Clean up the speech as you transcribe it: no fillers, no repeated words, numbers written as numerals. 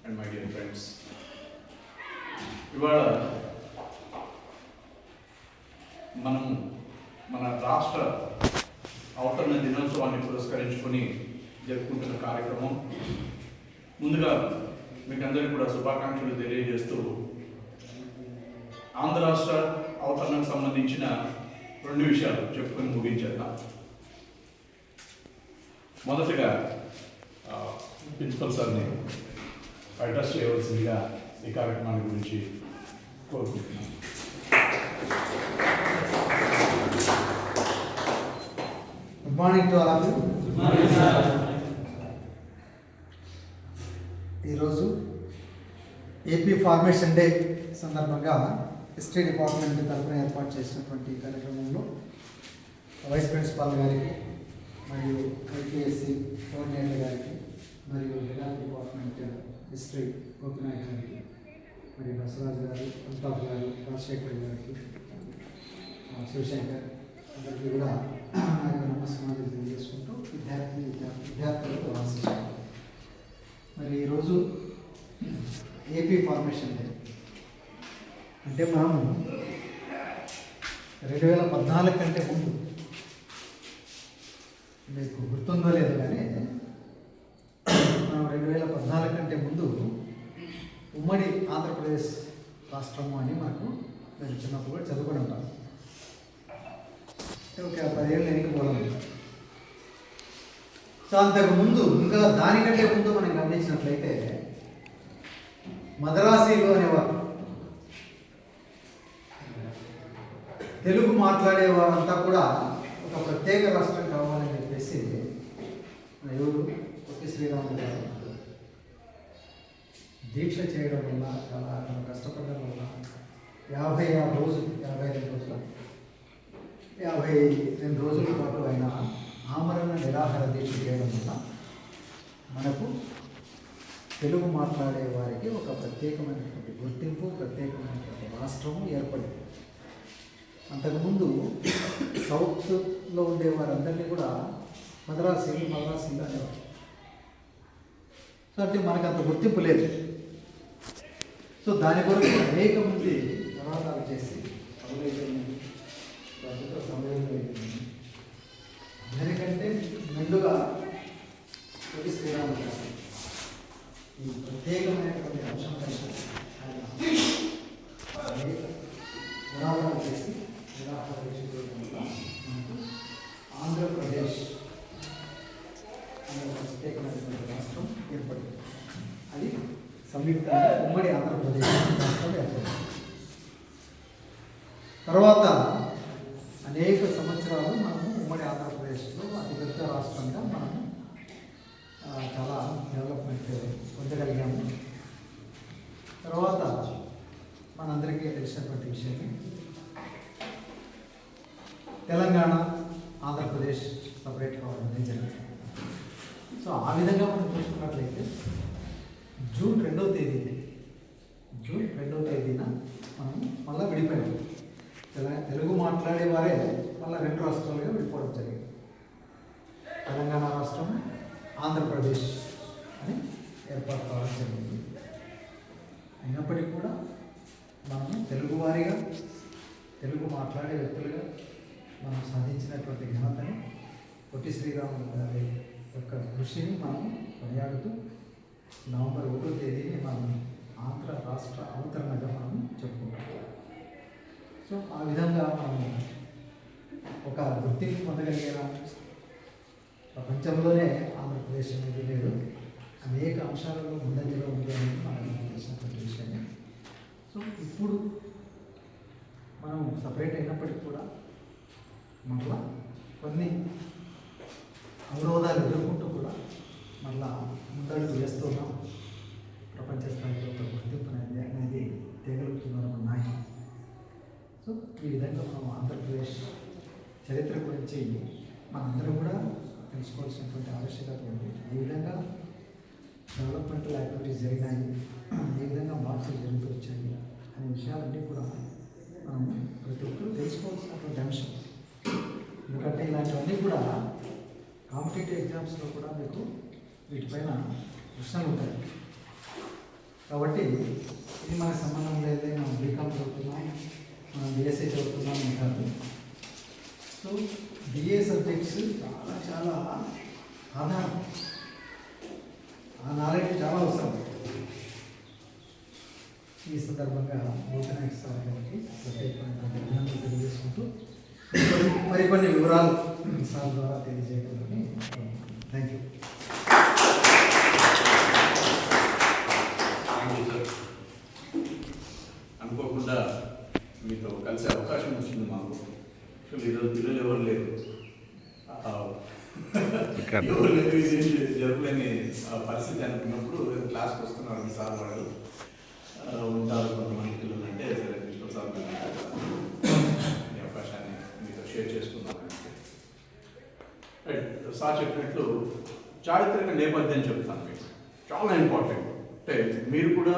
and my dear friends. ఇవాళ మనం మన రాష్ట్ర అవతరణ దినోత్సవాన్ని పురస్కరించుకొని జరుపుకుంటున్న కార్యక్రమం. ముందుగా మీకు అందరికీ కూడా శుభాకాంక్షలు తెలియజేస్తూ ఆంధ్ర రాష్ట్ర అవతరణకు సంబంధించిన 2 విషయాలు చెప్పుకొని ముగించేద్దాం. మొదటగా ప్రిన్సిపల్ సార్ని అడ్రస్ చేయవలసిందిగా ఈ కార్యక్రమాన్ని గురించి కోరుకుంటున్నాను. Good morning to all of you. ఈరోజు ఏపీ ఫార్మేషన్ డే సందర్భంగా హిస్టరీ డిపార్ట్మెంట్ తరఫున ఏర్పాటు చేసినటువంటి కార్యక్రమంలో వైస్ ప్రిన్సిపాల్ గారికి మరియు ఐపీఎస్సి కోఆర్డినేటర్ గారికి మరియు హెల్త్ డిపార్ట్మెంట్ హిస్టరీ గోపినాయక్ గారికి మరియు బసవరాజు గారు, అల్తాఫ్ గారు, రాజశేఖర్ గారికి, శివశంకర్ అందరికీ కూడా నమస్కారాలు తెలియజేసుకుంటూ విద్యార్థులకు ఆశిస్తాను. మరి ఈరోజు ఏపీ ఫార్మేషన్ డే అంటే మనం 2014 కంటే ముందు, మీకు గుర్తుందో లేదో కానీ మనం 2014 కంటే ముందు ఉమ్మడి ఆంధ్రప్రదేశ్ రాష్ట్రము అని మనకు నేను చిన్నప్పుడు కూడా చదువుకొని ఉంటాను. ఒక 10 ఏళ్ళు వెనక్కిపోవాలి. సో అంతకు ముందు, ఇంకా దానికంటే ముందు మనం గమనించినట్లయితే మద్రాసీలు అనేవారు, తెలుగు మాట్లాడేవారంతా కూడా ఒక ప్రత్యేక రాష్ట్రం కావాలని చెప్పేసి ఎవరు పొట్టి శ్రీరాములు గారు దీక్ష చేయడం వల్ల, చాలా కష్టపడడం వల్ల 52 రోజుల పాటు ఆయన ఆమరణ నిరాహార దీక్ష చేయడం వల్ల మనకు తెలుగు మాట్లాడే వారికి ఒక ప్రత్యేకమైనటువంటి గుర్తింపు, ప్రత్యేకమైనటువంటి రాష్ట్రము ఏర్పడింది. అంతకుముందు సౌత్లో ఉండేవారందరినీ కూడా మద్రాసీలు అనేవారు. సో అంటే మనకు అంత గుర్తింపు లేదు. సో దాని కొరకు అనేక మంది పోరాటాలు చేసి దానికంటే ముందుగా పొట్టి శ్రీరాములు గారు ఈ ప్రత్యేకమైనటువంటి అంశం అనేక పోరాటాలు చేసి ఆంధ్రప్రదేశ్ అనే ప్రత్యేకమైనటువంటి రాష్ట్రం ఏర్పడింది. అది సంయుక్తంగా ఉమ్మడి ఆంధ్రప్రదేశ్ రాష్ట్రం ఏర్పడింది. తర్వాత అనేక సంవత్సరాలు మనము ఉమ్మడి ఆంధ్రప్రదేశ్లో అతిపెద్ద రాష్ట్రంగా మనము చాలా డెవలప్మెంట్ పొందగలిగాము. తర్వాత మనందరికీ తెలిసినటువంటి విషయమే తెలంగాణ, ఆంధ్రప్రదేశ్ సపరేట్ కావడం అనేది జరిగింది. సో ఆ విధంగా మనం చూసుకున్నట్లయితే జూన్ 2వ తేదీన మనం మళ్ళీ విడిపోయాము. తెలుగు మాట్లాడేవారే మళ్ళీ 2 రాష్ట్రాలుగా విడిపోవడం జరిగింది. తెలంగాణ రాష్ట్రం, ఆంధ్రప్రదేశ్ అని ఏర్పాటు కావడం జరిగింది. అయినప్పటికీ కూడా మనము తెలుగువారిగా, తెలుగు మాట్లాడే వ్యక్తులుగా మనం సాధించినటువంటి ఘనతని, పొట్టి శ్రీరాములు గారి యొక్క కృషిని మనం కొనియాడుతూ నవంబర్ 1వ తేదీని మనం ఆంధ్ర రాష్ట్ర అవతరణగా మనం చెప్పుకుంటాం. సో ఆ విధంగా మనం ఒక గుర్తింపు పొందగలిగాము. ప్రపంచంలోనే ఆంధ్రప్రదేశ్ అనేది లేదు, అనేక అంశాలలో ముందంజలో ఉంది అనేది మనకు తెలిసినటువంటి విషయమే. సో ఇప్పుడు మనం సపరేట్ అయినప్పటికీ కూడా మళ్ళా కొన్ని అవరోధాలు ఎదుర్కొంటూ కూడా మళ్ళా ముందడుగు వేస్తున్నాం. ప్రపంచ స్థాయిలో ఒక గుర్తింపు అనేది తేగలుగుతున్నారు ఉన్నాయి. సో ఈ విధంగా మనం ఆంధ్రప్రదేశ్ చరిత్ర గురించి మనందరం కూడా తెలుసుకోవాల్సినటువంటి ఆవశ్యకత ఉంది. ఏ విధంగా డెవలప్మెంటల్ యాక్టివిటీస్ జరిగినాయి, ఏ విధంగా మార్పులు జరుగుతూ వచ్చాయి అనే విషయాలన్నీ కూడా మనం ప్రతి ఒక్కరూ తెలుసుకోవాల్సినటువంటి అంశం. ఎందుకంటే ఇలాంటివన్నీ కూడా కాంపిటేటివ్ ఎగ్జామ్స్లో కూడా మీకు వీటిపైన ప్రశ్నలు ఉంటాయి. కాబట్టి ఇది మనకు సంబంధం లేదే, మనం బీకామ్ చదువుతున్నాం, మనం బిఎస్సీ చదువుతున్నాం అంటారు. సో బిఏ సబ్జెక్ట్స్ చాలా చాలా ఆధారం, ఆ నాలెడ్జ్ చాలా అవసరం. ఈ సందర్భంగా లోకనాయక్ సార్ గారికి ప్రత్యేకమైన అభినందనలు తెలియజేసుకుంటూ మరికొన్ని వివరాలు సార్ ద్వారా తెలియజేయగలని థ్యాంక్ యూ. అనుకోకుండా మీతో కలిసే అవకాశం వచ్చింది మాకు. ఈరోజు పిల్లలు ఎవరు లేరు, ఎవరు లేదు, ఇది జరగలేని పరిస్థితి అనుకున్నప్పుడు క్లాస్కి వస్తున్నారు సార్ వాళ్ళు ఉంటారు కొంతమంది పిల్లలు అంటే సరే విష్ణు సార్ ఈ అవకాశాన్ని మీతో షేర్ చేసుకున్నామంటే. సార్ చెప్పినట్లు చారిత్రక నేపథ్యం చెప్తాను మీకు, చాలా ఇంపార్టెంట్. అంటే మీరు కూడా